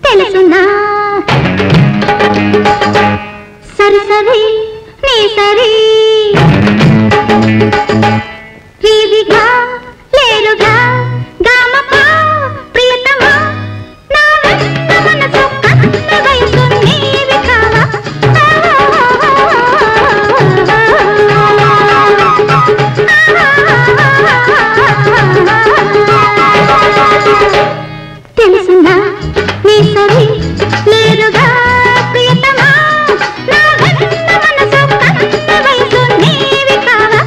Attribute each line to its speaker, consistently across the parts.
Speaker 1: తెలుసునా సరి సరి నీ సరి రీవిగా లేరుగా గామపా ప్రియతమా నా వెంట మనసు కన్న వయసు నీవి కావా తెలుసునా నీ సరి లేరుగా ప్రియతమా నా వెంట మనసు కన్న వయసు నీవి కావా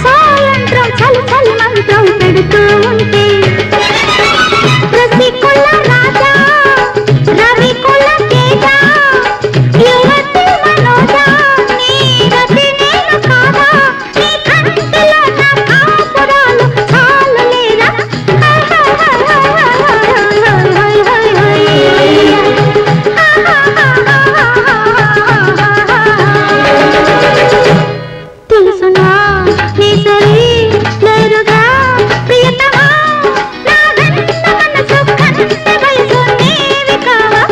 Speaker 1: సాయంత్రం చలి చలి మంత్రం పెడుతూ ఉంటే రసికుల రాజా రవికుల తేజ యువతి మనోజ నీ రతి నేను కాదా నీ కంటిలో నా కాపురాలు చాలు లేరా తెలుసునా నీ సరి లేరుగా ప్రియతమా నా వెంట మనసు కన్న వయసు నీవి కావా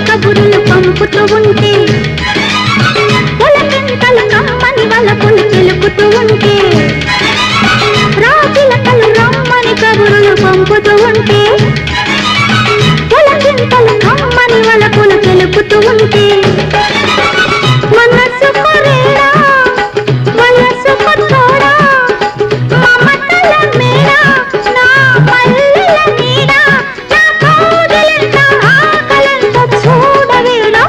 Speaker 1: కబురులు పంపుతూ ఉంటే పొలకింతలు కమ్మని వలపులు తెలుపుతూ ఉంటే రాజులకలు రమ్మని కబురులు పంపుతూ ఉంటే పొలకింతలు కమ్మని వలపులు తెలుపుతూ ఉంటే మనసు కొరేరా వయసు కొత్తోరా మమతల మేరా నా పల్లెల నీడా నా కోడలింత ఆకలింత చూడవేడా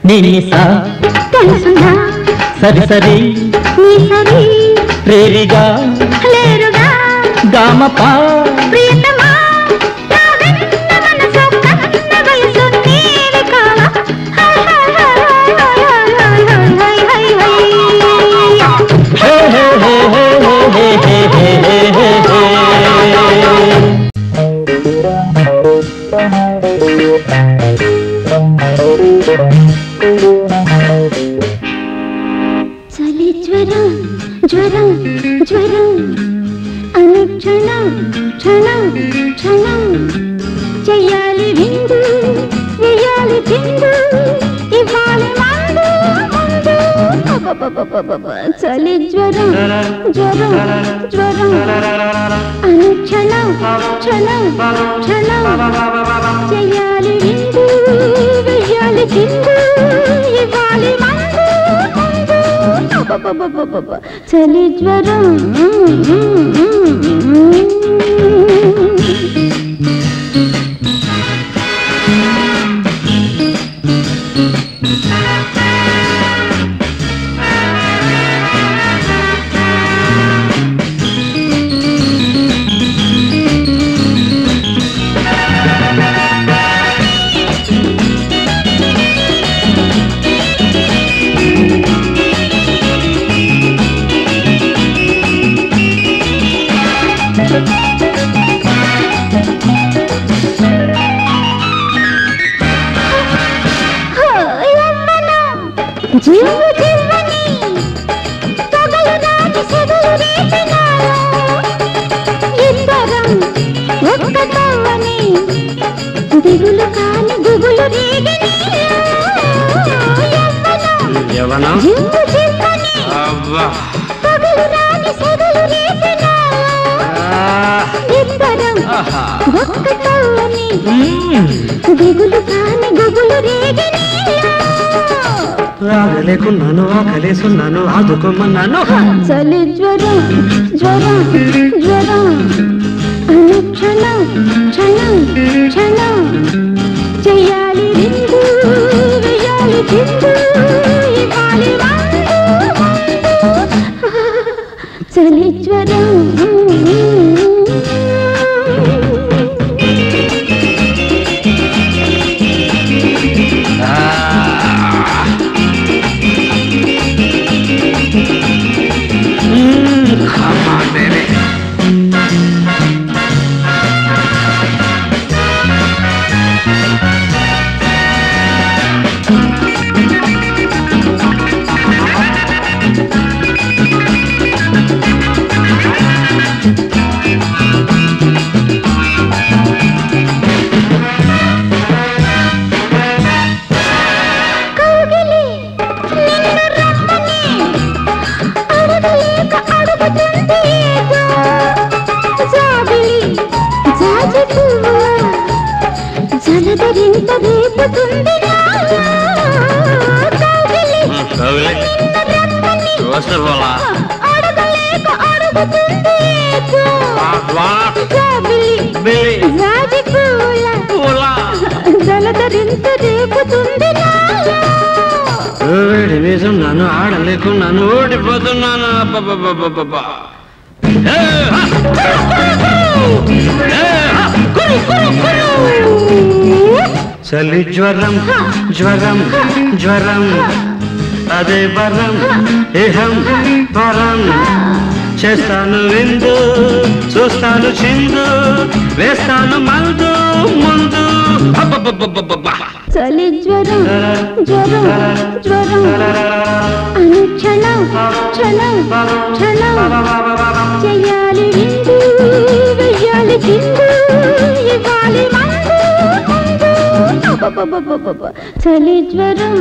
Speaker 2: నినిసా
Speaker 1: తెలుసునా
Speaker 2: సరి సరి
Speaker 1: నీ సరి
Speaker 2: ప్రేరిగా
Speaker 1: లేరుగా
Speaker 2: గామపా
Speaker 1: ప్రియతమా నా వెంట మనసు కన్న వయసు నీవి కావా
Speaker 2: హే హే హే హే హే హే హే హే
Speaker 1: చలి జ్వరం జ్వరం జ్వరం అనుక్షణం క్షణం క్షణం చెయ్యాలి విందు వెయ్యాలి చిందు ఇవ్వాలి మందు మందు చలి జ్వరం జ్వరం జ్వరం అనుక్షణం క్షణం క్షణం చెయ్యాలి విందు వెయ్యాలి చిందు ఇవ్వాలి మందు చలి జ్వరం జీవు జీవని తగలు రాని సెగలు రేపినాలో ఇద్దరం ఒక్కటవని దిగులు కాని గుగులు రేగిని
Speaker 2: యవ్వనం
Speaker 1: జీవు జీవని తగలు రాని సెగలు రేపినాలో ఇద్దరం ఒక్కటవని దిగులు కాని గుగులు రేగిని
Speaker 2: రాగలేకున్నాను ఆకలేసున్నాను ఆదుకోమన్నాను
Speaker 1: చలి జ్వరం జ్వరం జ్వరం అనుక్షణం క్షణం క్షణం చెయ్యాలి విందు వెయ్యాలి చిందు ఇవ్వాలి చలి జ్వరం
Speaker 2: Come on, baby. జలధరింత రేపుతుంది అడగలేక అడుగుతుంది జలధరింత రేపుతుంది నన్ను ఆడలేకున్నాను ఓడిపోతున్నాను చలి జ్వరం జ్వరం జ్వరం అదే వరం ఇహం వరం చేస్తాను విందు చూస్తాను చిందు వేస్తాను మందు ముందు
Speaker 1: చలి జ్వరం జ్వరం జ్వరం అనుక్షణం క్షణం క్షణం చెయ్యాలి విందు వెయ్యాలి చిందు ఇవ్వాలి మందు చలి జ్వరం